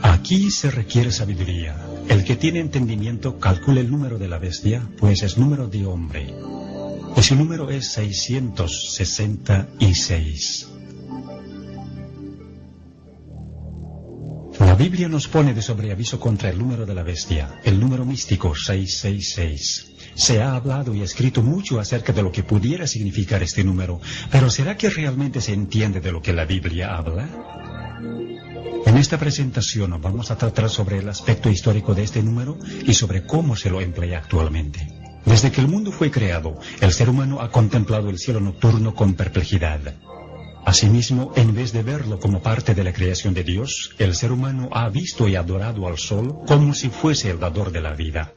Aquí se requiere sabiduría. El que tiene entendimiento calcule el número de la bestia, pues es número de hombre. Y su número es 666. La Biblia nos pone de sobreaviso contra el número de la bestia, el número místico 666. Se ha hablado y escrito mucho acerca de lo que pudiera significar este número, pero ¿será que realmente se entiende de lo que la Biblia habla? En esta presentación vamos a tratar sobre el aspecto histórico de este número y sobre cómo se lo emplea actualmente. Desde que el mundo fue creado, el ser humano ha contemplado el cielo nocturno con perplejidad. Asimismo, en vez de verlo como parte de la creación de Dios, el ser humano ha visto y adorado al sol como si fuese el dador de la vida.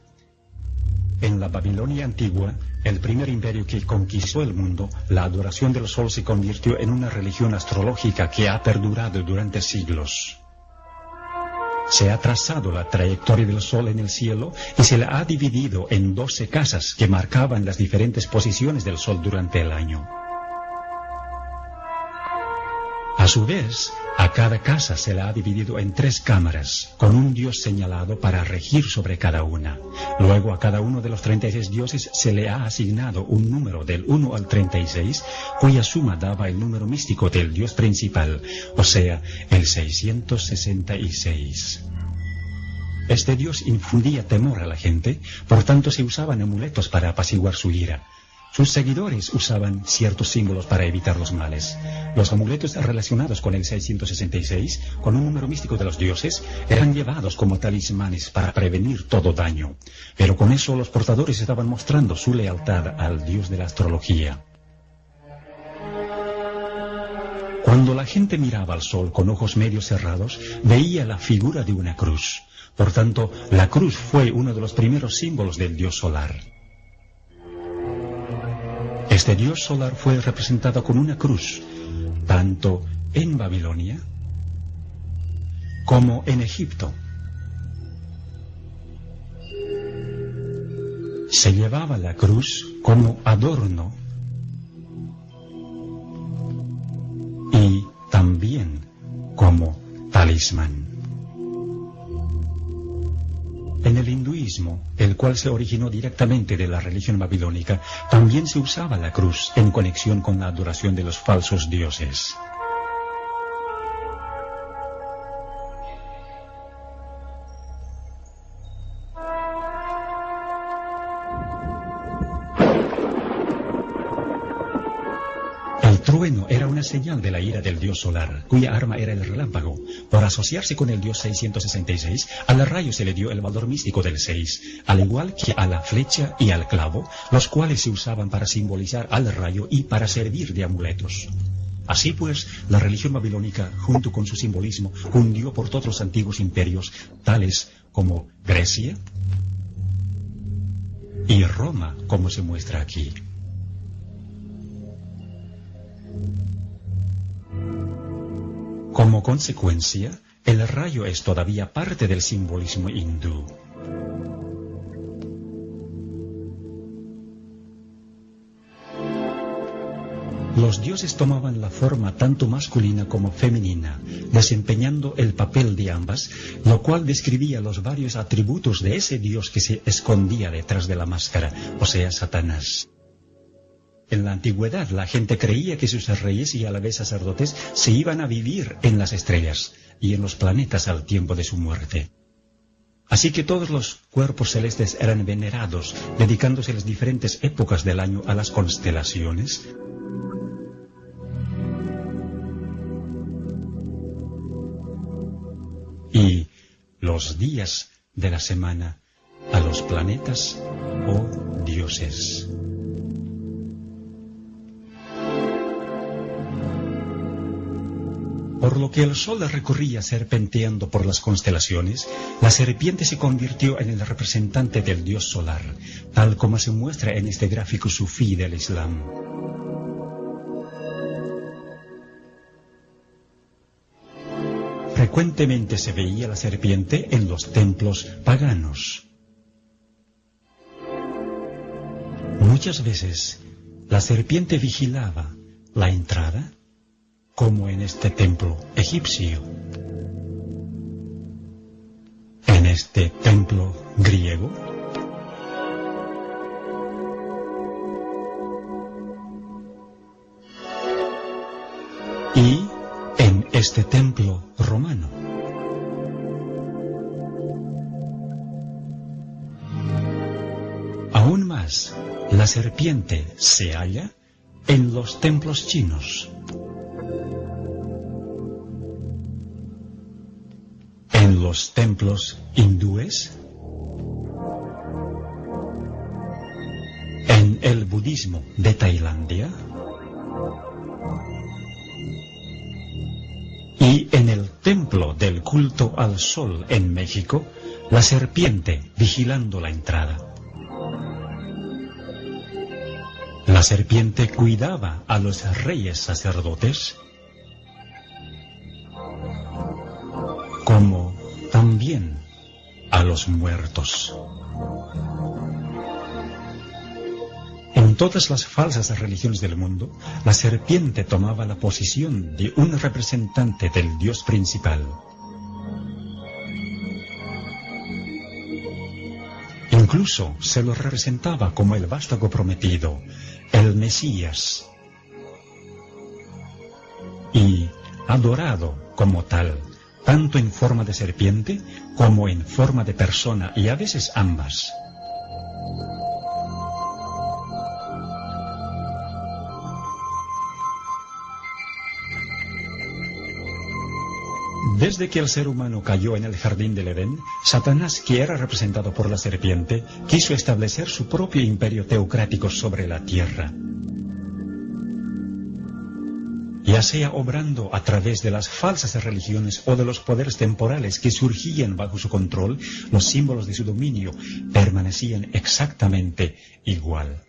En la Babilonia antigua, el primer imperio que conquistó el mundo, la adoración del sol se convirtió en una religión astrológica que ha perdurado durante siglos. Se ha trazado la trayectoria del sol en el cielo y se la ha dividido en 12 casas que marcaban las diferentes posiciones del sol durante el año. A su vez, a cada casa se la ha dividido en 3 cámaras, con un dios señalado para regir sobre cada una. Luego a cada uno de los 36 dioses se le ha asignado un número del 1 al 36, cuya suma daba el número místico del dios principal, o sea, el 666. Este dios infundía temor a la gente, por tanto se usaban amuletos para apaciguar su ira. Sus seguidores usaban ciertos símbolos para evitar los males. Los amuletos relacionados con el 666, con un número místico de los dioses, eran llevados como talismanes para prevenir todo daño. Pero con eso los portadores estaban mostrando su lealtad al dios de la astrología. Cuando la gente miraba al sol con ojos medio cerrados, veía la figura de una cruz. Por tanto, la cruz fue uno de los primeros símbolos del dios solar. Este dios solar fue representado con una cruz, tanto en Babilonia como en Egipto. Se llevaba la cruz como adorno y también como talismán. En el hinduismo, el cual se originó directamente de la religión babilónica, también se usaba la cruz en conexión con la adoración de los falsos dioses. El trueno era una señal de la ira del dios solar, cuya arma era el relámpago. Por asociarse con el dios 666, al rayo se le dio el valor místico del 6, al igual que a la flecha y al clavo, los cuales se usaban para simbolizar al rayo y para servir de amuletos. Así pues, la religión babilónica, junto con su simbolismo, cundió por todos los antiguos imperios, tales como Grecia y Roma, como se muestra aquí. Como consecuencia, el rayo es todavía parte del simbolismo hindú. Los dioses tomaban la forma tanto masculina como femenina, desempeñando el papel de ambas, lo cual describía los varios atributos de ese dios que se escondía detrás de la máscara, o sea, Satanás. En la antigüedad, la gente creía que sus reyes y a la vez sacerdotes se iban a vivir en las estrellas y en los planetas al tiempo de su muerte. Así que todos los cuerpos celestes eran venerados, dedicándose las diferentes épocas del año a las constelaciones. Y los días de la semana a los planetas o dioses. Por lo que el sol recorría serpenteando por las constelaciones, la serpiente se convirtió en el representante del dios solar, tal como se muestra en este gráfico sufí del Islam. Frecuentemente se veía la serpiente en los templos paganos. Muchas veces la serpiente vigilaba la entrada como en este templo egipcio, en este templo griego, y en este templo romano. Aún más, la serpiente se halla en los templos chinos, en los templos hindúes, en el budismo de Tailandia y en el templo del culto al sol en México, la serpiente vigilando la entrada. La serpiente cuidaba a los reyes sacerdotes, como también a los muertos. En todas las falsas religiones del mundo, la serpiente tomaba la posición de un representante del Dios principal. Incluso se lo representaba como el vástago prometido, el Mesías, y adorado como tal, tanto en forma de serpiente como en forma de persona, y a veces ambas. Desde que el ser humano cayó en el jardín del Edén, Satanás, que era representado por la serpiente, quiso establecer su propio imperio teocrático sobre la tierra. Ya sea obrando a través de las falsas religiones o de los poderes temporales que surgían bajo su control, los símbolos de su dominio permanecían exactamente igual.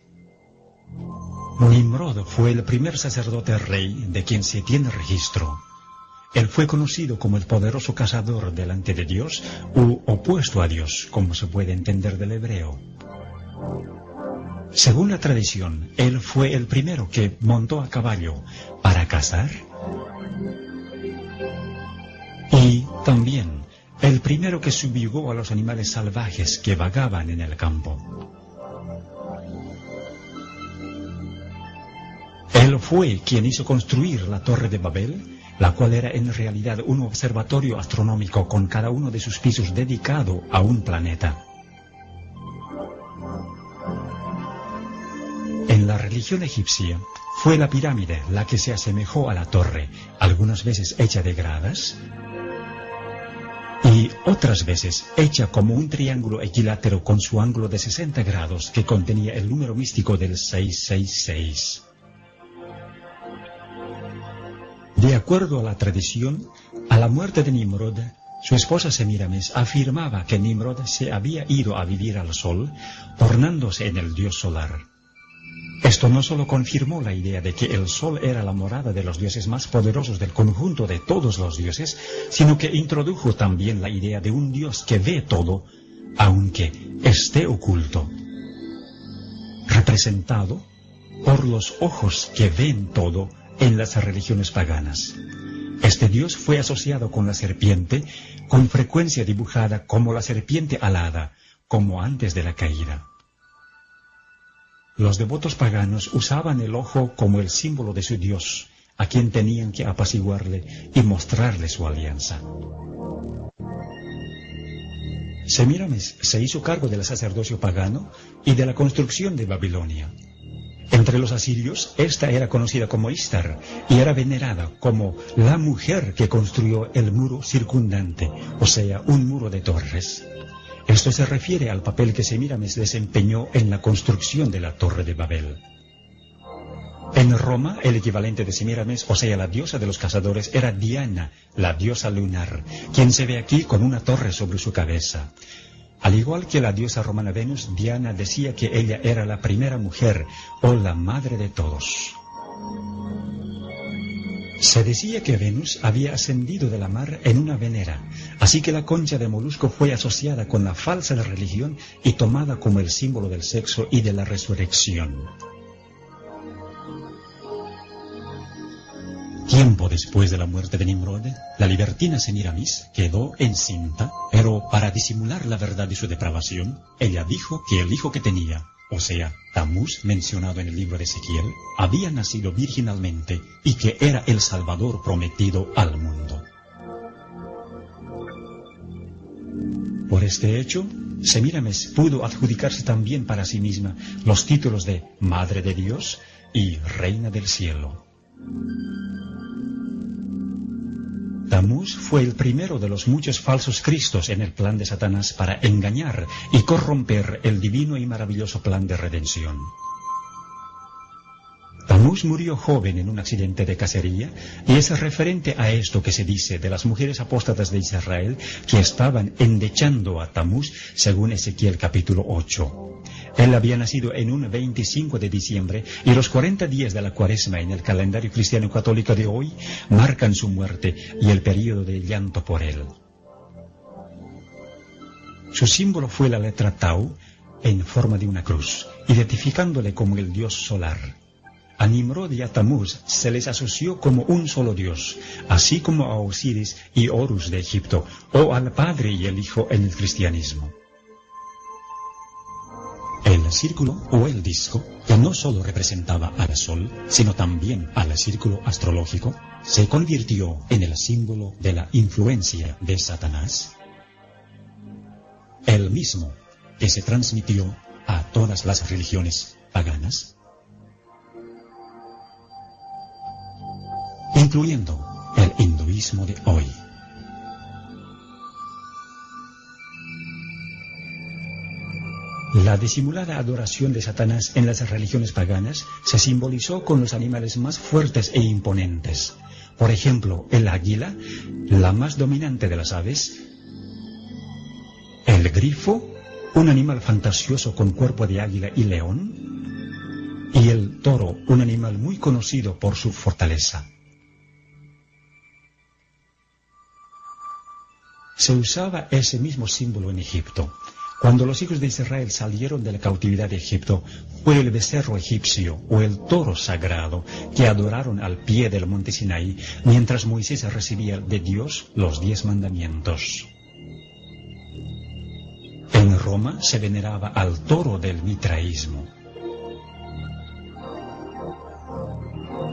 Nimrod fue el primer sacerdote rey de quien se tiene registro. Él fue conocido como el poderoso cazador delante de Dios, u opuesto a Dios, como se puede entender del hebreo. Según la tradición, él fue el primero que montó a caballo para cazar y también el primero que subyugó a los animales salvajes que vagaban en el campo. Él fue quien hizo construir la Torre de Babel, la cual era en realidad un observatorio astronómico con cada uno de sus pisos dedicado a un planeta. En la religión egipcia, fue la pirámide la que se asemejó a la torre, algunas veces hecha de gradas y otras veces hecha como un triángulo equilátero con su ángulo de 60 grados que contenía el número místico del 666. De acuerdo a la tradición, a la muerte de Nimrod, su esposa Semíramis afirmaba que Nimrod se había ido a vivir al sol, tornándose en el dios solar. Esto no solo confirmó la idea de que el sol era la morada de los dioses más poderosos del conjunto de todos los dioses, sino que introdujo también la idea de un dios que ve todo, aunque esté oculto, representado por los ojos que ven todo en las religiones paganas. Este dios fue asociado con la serpiente, con frecuencia dibujada como la serpiente alada, como antes de la caída. Los devotos paganos usaban el ojo como el símbolo de su dios, a quien tenían que apaciguarle y mostrarle su alianza. Semíramis se hizo cargo del sacerdocio pagano y de la construcción de Babilonia. Entre los asirios, esta era conocida como Istar y era venerada como la mujer que construyó el muro circundante, o sea, un muro de torres. Esto se refiere al papel que Semíramis desempeñó en la construcción de la Torre de Babel. En Roma, el equivalente de Semíramis, o sea, la diosa de los cazadores, era Diana, la diosa lunar, quien se ve aquí con una torre sobre su cabeza. Al igual que la diosa romana Venus, Diana decía que ella era la primera mujer o la madre de todos. Se decía que Venus había ascendido de la mar en una venera, así que la concha de molusco fue asociada con la falsa religión y tomada como el símbolo del sexo y de la resurrección. Tiempo después de la muerte de Nimrod, la libertina Semiramis quedó encinta, pero para disimular la verdad de su depravación, ella dijo que el hijo que tenía, o sea, Tamuz, mencionado en el libro de Ezequiel, había nacido virginalmente y que era el Salvador prometido al mundo. Por este hecho, Semiramis pudo adjudicarse también para sí misma los títulos de Madre de Dios y Reina del Cielo. Tamuz fue el primero de los muchos falsos cristos en el plan de Satanás para engañar y corromper el divino y maravilloso plan de redención. Tamuz murió joven en un accidente de cacería y es referente a esto que se dice de las mujeres apóstatas de Israel que estaban endechando a Tamuz según Ezequiel capítulo 8. Él había nacido en un 25 de diciembre y los 40 días de la Cuaresma en el calendario cristiano católico de hoy marcan su muerte y el período de llanto por él. Su símbolo fue la letra Tau en forma de una cruz, identificándole como el dios solar. A Nimrod y a Tamuz se les asoció como un solo dios, así como a Osiris y Horus de Egipto, o al Padre y el Hijo en el cristianismo. El círculo o el disco, que no solo representaba al Sol, sino también al círculo astrológico, se convirtió en el símbolo de la influencia de Satanás, el mismo que se transmitió a todas las religiones paganas, incluyendo el hinduismo de hoy. La disimulada adoración de Satanás en las religiones paganas se simbolizó con los animales más fuertes e imponentes. Por ejemplo, el águila, la más dominante de las aves, el grifo, un animal fantasioso con cuerpo de águila y león, y el toro, un animal muy conocido por su fortaleza. Se usaba ese mismo símbolo en Egipto. Cuando los hijos de Israel salieron de la cautividad de Egipto, fue el becerro egipcio o el toro sagrado que adoraron al pie del monte Sinaí, mientras Moisés recibía de Dios los 10 mandamientos. En Roma se veneraba al toro del mitraísmo.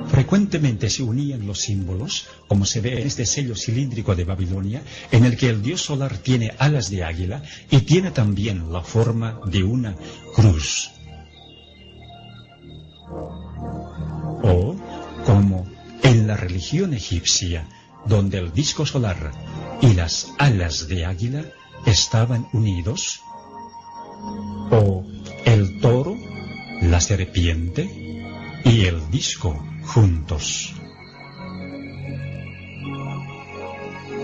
Frecuentemente se unían los símbolos, como se ve en este sello cilíndrico de Babilonia, en el que el dios solar tiene alas de águila y tiene también la forma de una cruz. O, como en la religión egipcia, donde el disco solar y las alas de águila estaban unidos, o el toro, la serpiente y el disco juntos.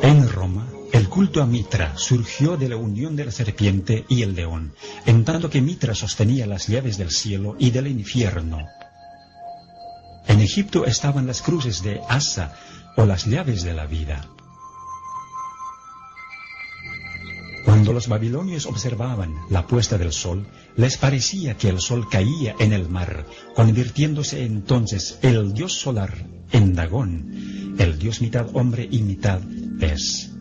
En Roma, el culto a Mitra surgió de la unión de la serpiente y el león, en tanto que Mitra sostenía las llaves del cielo y del infierno. En Egipto estaban las cruces de Asa, o las llaves de la vida. Cuando los babilonios observaban la puesta del sol, les parecía que el sol caía en el mar, convirtiéndose entonces el dios solar en Dagón, el dios mitad hombre y mitad pez.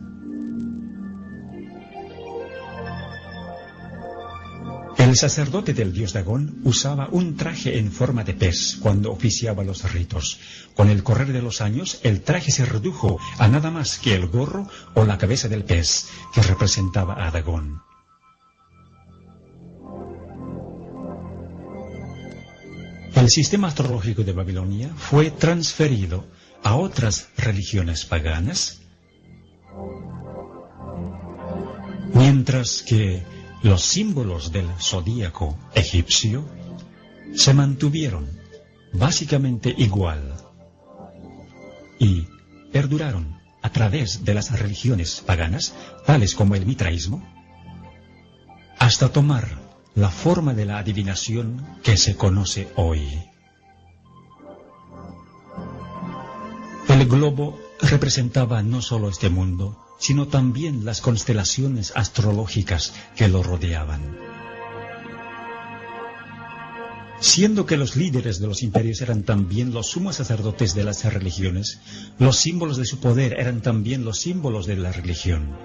El sacerdote del dios Dagón usaba un traje en forma de pez cuando oficiaba los ritos. Con el correr de los años, el traje se redujo a nada más que el gorro o la cabeza del pez, que representaba a Dagón. El sistema astrológico de Babilonia fue transferido a otras religiones paganas, mientras que los símbolos del zodíaco egipcio se mantuvieron básicamente igual y perduraron a través de las religiones paganas, tales como el mitraísmo, hasta tomar la forma de la adivinación que se conoce hoy. El globo representaba no solo este mundo, sino también las constelaciones astrológicas que lo rodeaban. Siendo que los líderes de los imperios eran también los sumos sacerdotes de las religiones, los símbolos de su poder eran también los símbolos de la religión.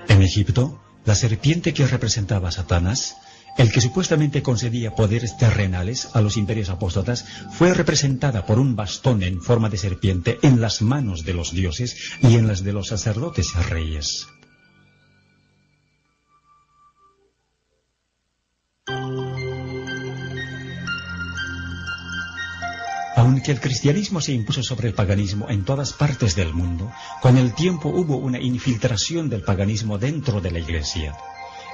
En Egipto, la serpiente que representaba a Satanás, el que supuestamente concedía poderes terrenales a los imperios apóstatas, fue representada por un bastón en forma de serpiente en las manos de los dioses y en las de los sacerdotes reyes. Aunque el cristianismo se impuso sobre el paganismo en todas partes del mundo, con el tiempo hubo una infiltración del paganismo dentro de la Iglesia.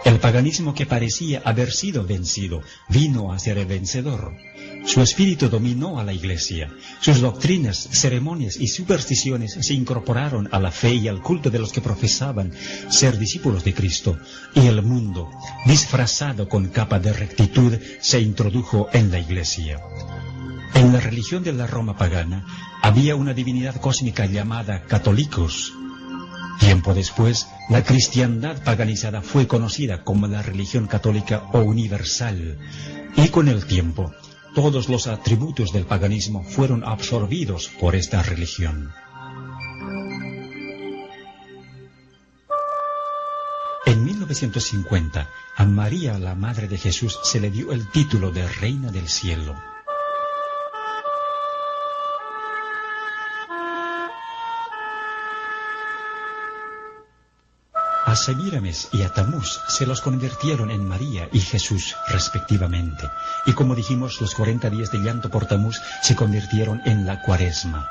El paganismo que parecía haber sido vencido vino a ser el vencedor. Su espíritu dominó a la Iglesia. Sus doctrinas, ceremonias y supersticiones se incorporaron a la fe y al culto de los que profesaban ser discípulos de Cristo. Y el mundo, disfrazado con capa de rectitud, se introdujo en la Iglesia. En la religión de la Roma pagana había una divinidad cósmica llamada Catolicos. Tiempo después, la cristiandad paganizada fue conocida como la religión católica o universal, y con el tiempo, todos los atributos del paganismo fueron absorbidos por esta religión. En 1950, a María, la Madre de Jesús, se le dio el título de Reina del Cielo. A Semíramis y a Tamuz se los convirtieron en María y Jesús, respectivamente. Y como dijimos, los 40 días de llanto por Tamuz se convirtieron en la Cuaresma.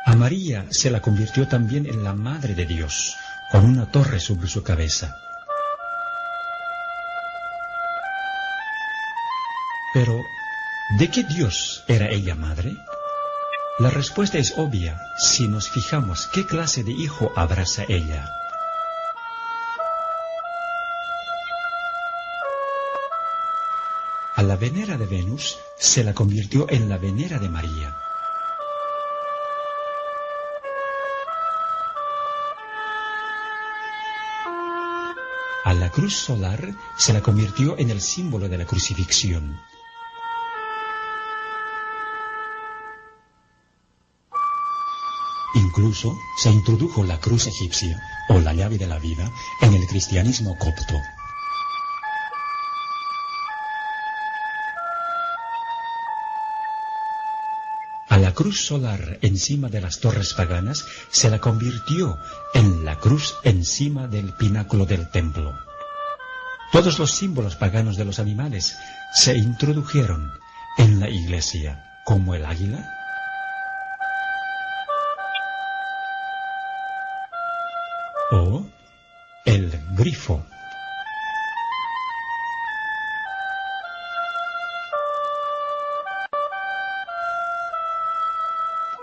A María se la convirtió también en la Madre de Dios, con una torre sobre su cabeza. Pero, ¿de qué Dios era ella madre? La respuesta es obvia si nos fijamos qué clase de hijo abraza ella. A la venera de Venus se la convirtió en la venera de María. A la cruz solar se la convirtió en el símbolo de la crucifixión. Incluso se introdujo la cruz egipcia, o la llave de la vida, en el cristianismo copto. A la cruz solar encima de las torres paganas se la convirtió en la cruz encima del pináculo del templo. Todos los símbolos paganos de los animales se introdujeron en la iglesia, como el águila, o el grifo.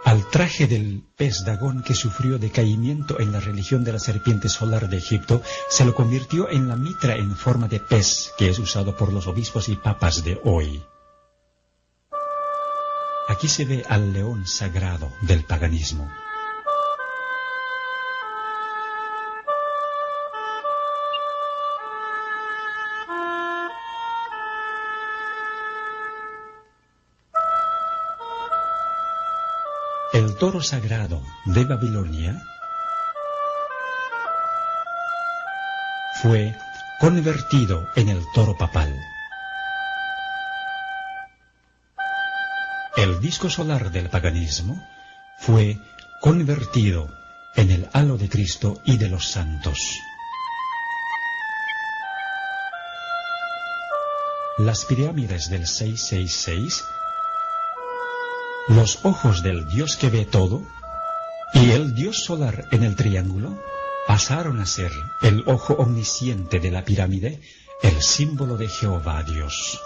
Al traje del pez Dagón, que sufrió decaimiento en la religión de la serpiente solar de Egipto, se lo convirtió en la mitra en forma de pez, que es usado por los obispos y papas de hoy. Aquí se ve al león sagrado del paganismo. El toro sagrado de Babilonia fue convertido en el toro papal. El disco solar del paganismo fue convertido en el halo de Cristo y de los santos. Las pirámides del 666, los ojos del Dios que ve todo y el Dios solar en el triángulo pasaron a ser el ojo omnisciente de la pirámide, el símbolo de Jehová Dios.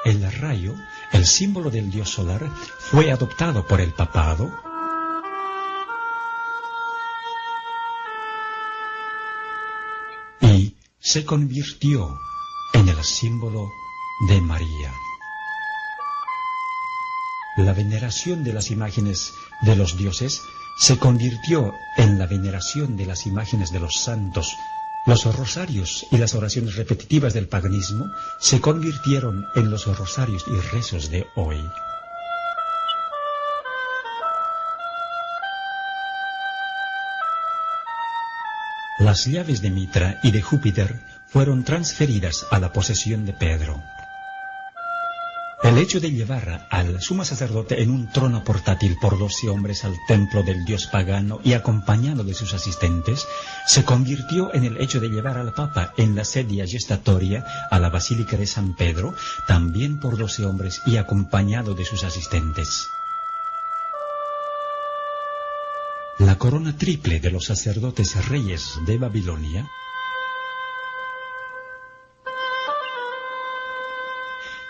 El rayo, el símbolo del Dios solar, fue adoptado por el papado y se convirtió en el símbolo de María. La veneración de las imágenes de los dioses se convirtió en la veneración de las imágenes de los santos Los rosarios y las oraciones repetitivas del paganismo se convirtieron en los rosarios y rezos de hoy. Las llaves de Mitra y de Júpiter fueron transferidas a la posesión de Pedro. El hecho de llevar al sumo sacerdote en un trono portátil por 12 hombres al templo del dios pagano y acompañado de sus asistentes, se convirtió en el hecho de llevar al Papa en la sedia gestatoria a la Basílica de San Pedro, también por 12 hombres y acompañado de sus asistentes. La corona triple de los sacerdotes reyes de Babilonia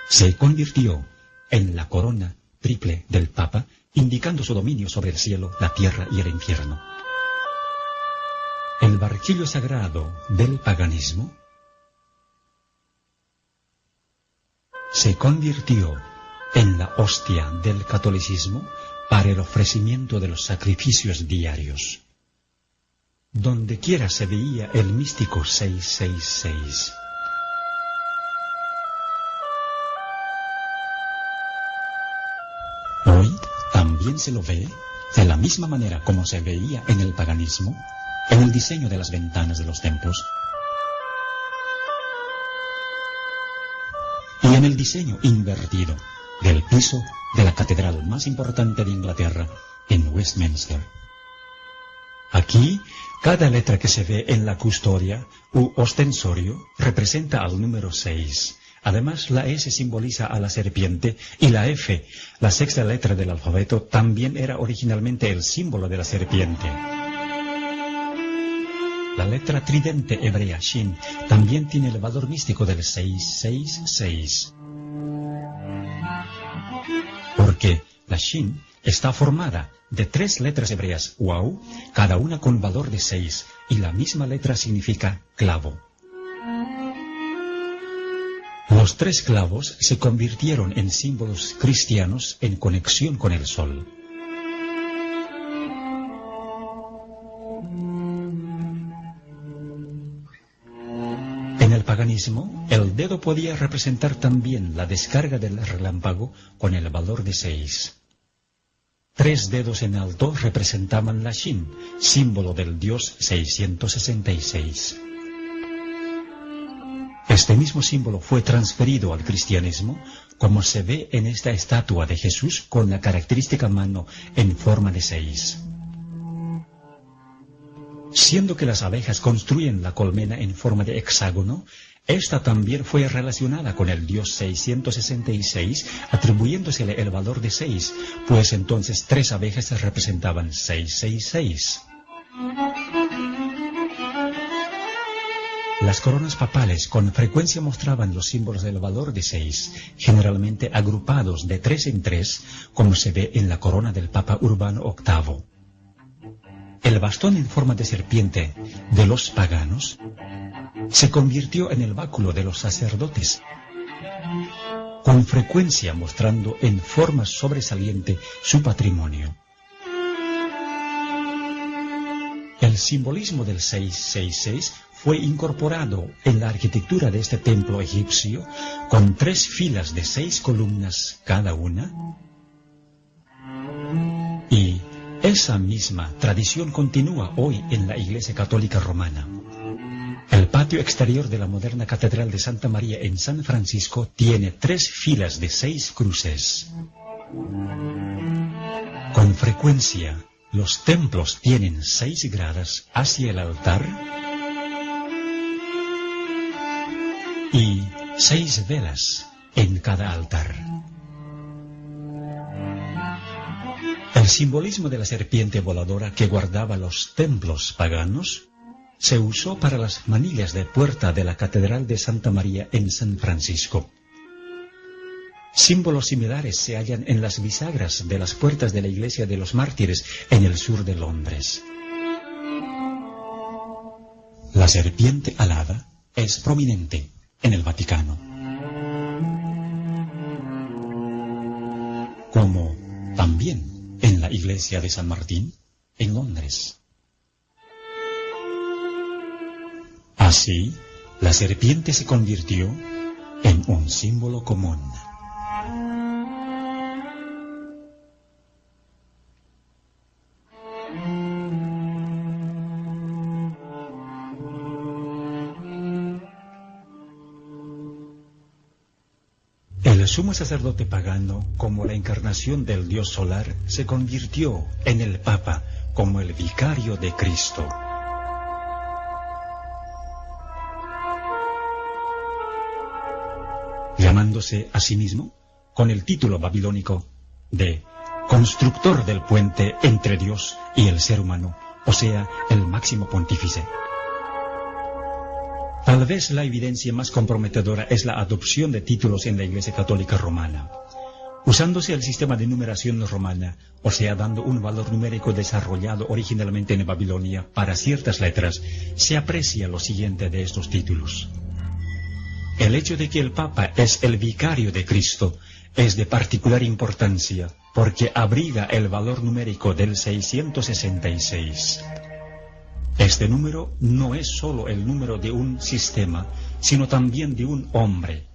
se convirtió en la corona triple del Papa, indicando su dominio sobre el cielo, la tierra y el infierno. El barquillo sagrado del paganismo se convirtió en la hostia del catolicismo para el ofrecimiento de los sacrificios diarios. Donde quiera se veía el místico 666. Hoy también se lo ve de la misma manera como se veía en el paganismo, en el diseño de las ventanas de los templos y en el diseño invertido del piso de la catedral más importante de Inglaterra, en Westminster. Aquí, cada letra que se ve en la custodia u ostensorio representa al número 6. Además, la S simboliza a la serpiente y la F, la sexta letra del alfabeto, también era originalmente el símbolo de la serpiente. La letra tridente hebrea Shin también tiene el valor místico del 666. Porque la Shin está formada de 3 letras hebreas Wau, cada una con valor de 6, y la misma letra significa clavo. Los 3 clavos se convirtieron en símbolos cristianos en conexión con el sol. En el paganismo, el dedo podía representar también la descarga del relámpago con el valor de 6. 3 dedos en alto representaban la Shin, símbolo del dios 666. Este mismo símbolo fue transferido al cristianismo, como se ve en esta estatua de Jesús con la característica mano en forma de 6. Siendo que las abejas construyen la colmena en forma de hexágono, esta también fue relacionada con el dios 666, atribuyéndosele el valor de 6, pues entonces 3 abejas representaban 666. Las coronas papales con frecuencia mostraban los símbolos del valor de 6, generalmente agrupados de 3 en 3, como se ve en la corona del Papa Urbano VIII. El bastón en forma de serpiente de los paganos se convirtió en el báculo de los sacerdotes, con frecuencia mostrando en forma sobresaliente su patrimonio. El simbolismo del 666 fue incorporado en la arquitectura de este templo egipcio con 3 filas de 6 columnas cada una, y esa misma tradición continúa hoy en la Iglesia Católica Romana. El patio exterior de la moderna Catedral de Santa María en San Francisco tiene 3 filas de 6 cruces. Con frecuencia, los templos tienen 6 gradas hacia el altar y 6 velas en cada altar. El simbolismo de la serpiente voladora que guardaba los templos paganos se usó para las manillas de puerta de la Catedral de Santa María en San Francisco. Símbolos similares se hallan en las bisagras de las puertas de la Iglesia de los Mártires en el sur de Londres. La serpiente alada es prominente en el Vaticano, como también en la Iglesia de San Martín en Londres. Así, la serpiente se convirtió en un símbolo común. El sumo sacerdote pagano, como la encarnación del Dios solar, se convirtió en el Papa como el vicario de Cristo. Llamándose a sí mismo con el título babilónico de constructor del puente entre Dios y el ser humano, o sea, el máximo pontífice. Tal vez la evidencia más comprometedora es la adopción de títulos en la Iglesia Católica Romana. Usándose el sistema de numeración romana, o sea, dando un valor numérico desarrollado originalmente en Babilonia para ciertas letras, se aprecia lo siguiente de estos títulos. El hecho de que el Papa es el vicario de Cristo es de particular importancia, porque abriga el valor numérico del 666. Este número no es solo el número de un sistema, sino también de un hombre.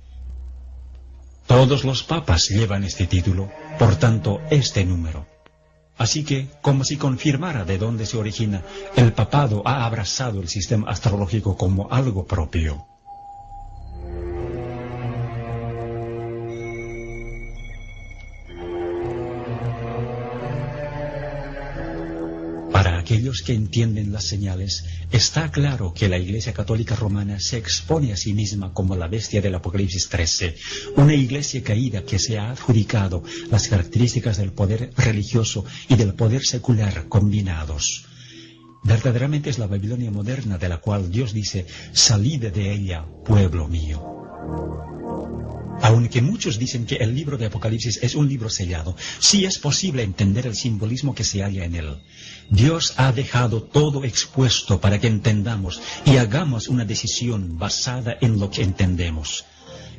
Todos los papas llevan este título, por tanto, este número. Así que, como si confirmara de dónde se origina, el papado ha abrazado el sistema astrológico como algo propio. Para aquellos que entienden las señales, está claro que la Iglesia Católica Romana se expone a sí misma como la bestia del Apocalipsis 13, una iglesia caída que se ha adjudicado las características del poder religioso y del poder secular combinados. Verdaderamente es la Babilonia moderna de la cual Dios dice, salid de ella, pueblo mío. Aunque muchos dicen que el libro de Apocalipsis es un libro sellado, sí es posible entender el simbolismo que se halla en él. Dios ha dejado todo expuesto para que entendamos y hagamos una decisión basada en lo que entendemos.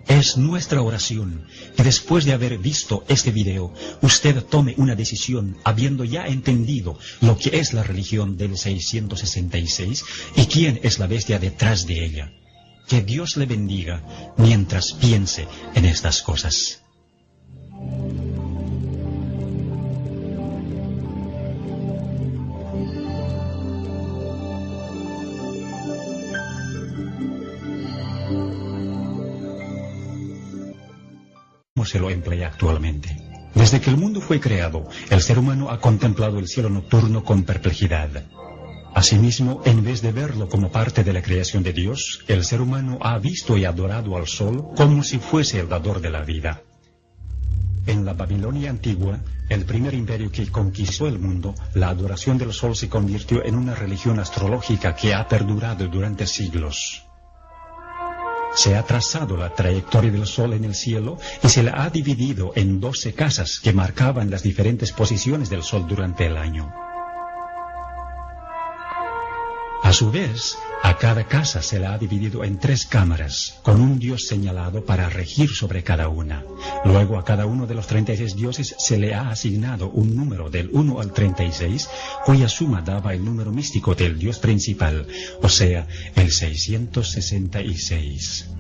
Es nuestra oración que después de haber visto este video, usted tome una decisión habiendo ya entendido lo que es la religión del 666 y quién es la bestia detrás de ella. Que Dios le bendiga mientras piense en estas cosas. ¿Cómo se lo emplea actualmente? Desde que el mundo fue creado, el ser humano ha contemplado el cielo nocturno con perplejidad. Asimismo, en vez de verlo como parte de la creación de Dios, el ser humano ha visto y adorado al sol como si fuese el dador de la vida. En la Babilonia antigua, el primer imperio que conquistó el mundo, la adoración del sol se convirtió en una religión astrológica que ha perdurado durante siglos. Se ha trazado la trayectoria del sol en el cielo y se la ha dividido en 12 casas que marcaban las diferentes posiciones del sol durante el año. A su vez, a cada casa se la ha dividido en 3 cámaras, con un dios señalado para regir sobre cada una. Luego a cada uno de los 36 dioses se le ha asignado un número del 1 al 36, cuya suma daba el número místico del dios principal, o sea, el 666.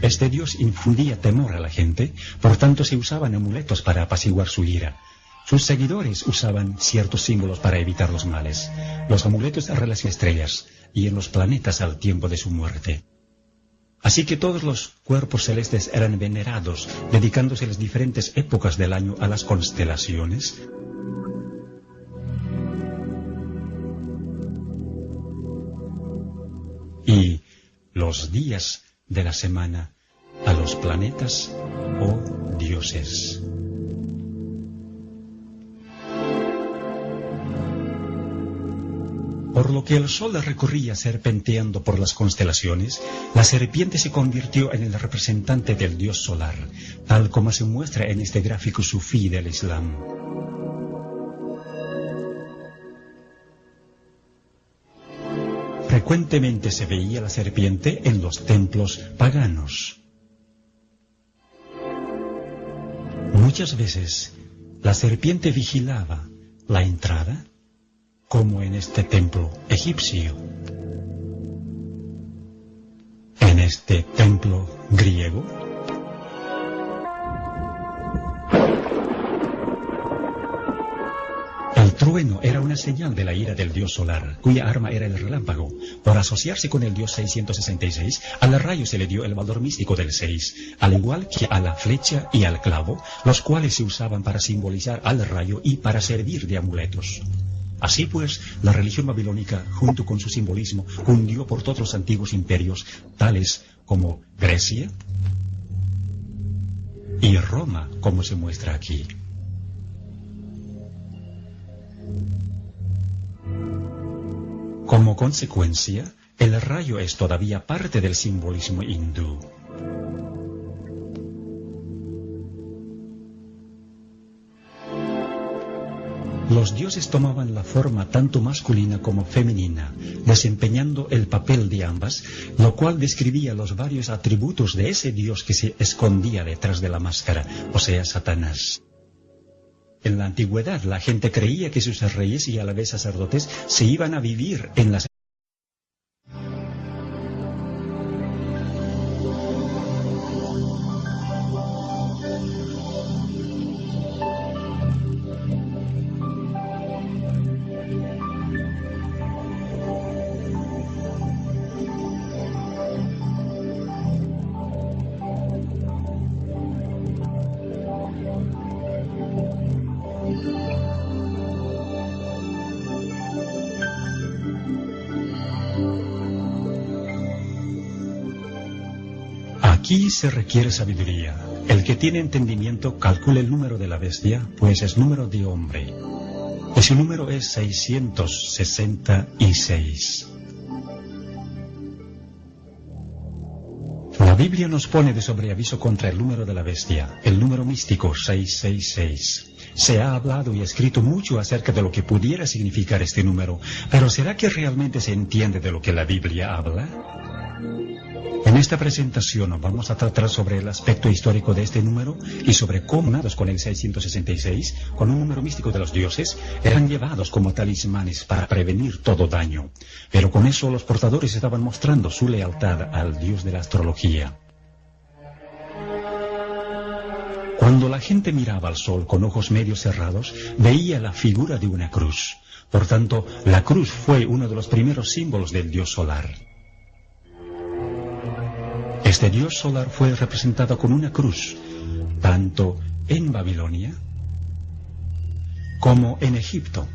Este dios infundía temor a la gente, por tanto se usaban amuletos para apaciguar su ira. Sus seguidores usaban ciertos símbolos para evitar los males. Los amuletos a las estrellas y en los planetas al tiempo de su muerte. Así que todos los cuerpos celestes eran venerados, dedicándose las diferentes épocas del año a las constelaciones. Y los días de la semana a los planetas o dioses. Por lo que el sol recorría serpenteando por las constelaciones, la serpiente se convirtió en el representante del dios solar, tal como se muestra en este gráfico sufí del Islam. Frecuentemente se veía la serpiente en los templos paganos. Muchas veces la serpiente vigilaba la entrada, como en este templo egipcio. este templo griego? El trueno era una señal de la ira del dios solar, cuya arma era el relámpago. Por asociarse con el dios 666, al rayo se le dio el valor místico del 6, al igual que a la flecha y al clavo, los cuales se usaban para simbolizar al rayo y para servir de amuletos. Así pues, la religión babilónica, junto con su simbolismo, cundió por todos los antiguos imperios, tales como Grecia y Roma, como se muestra aquí. Como consecuencia, el rayo es todavía parte del simbolismo hindú. Los dioses tomaban la forma tanto masculina como femenina, desempeñando el papel de ambas, lo cual describía los varios atributos de ese dios que se escondía detrás de la máscara, o sea, Satanás. En la antigüedad, la gente creía que sus reyes y a la vez sacerdotes se iban a vivir en las Aquí se requiere sabiduría. El que tiene entendimiento calcule el número de la bestia, pues es número de hombre. Y su número es 666. La Biblia nos pone de sobreaviso contra el número de la bestia, el número místico 666. Se ha hablado y escrito mucho acerca de lo que pudiera significar este número, pero ¿será que realmente se entiende de lo que la Biblia habla? En esta presentación vamos a tratar sobre el aspecto histórico de este número y sobre cómo, unados con el 666, con un número místico de los dioses, eran llevados como talismanes para prevenir todo daño. Pero con eso los portadores estaban mostrando su lealtad al dios de la astrología. Cuando la gente miraba al sol con ojos medio cerrados, veía la figura de una cruz. Por tanto, la cruz fue uno de los primeros símbolos del dios solar. Este dios solar fue representado con una cruz, tanto en Babilonia como en Egipto.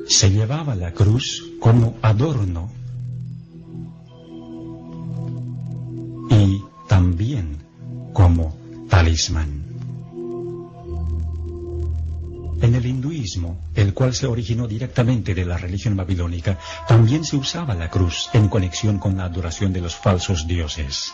Se llevaba la cruz como adorno y también como talismán. En el hinduismo, el cual se originó directamente de la religión babilónica, también se usaba la cruz en conexión con la adoración de los falsos dioses.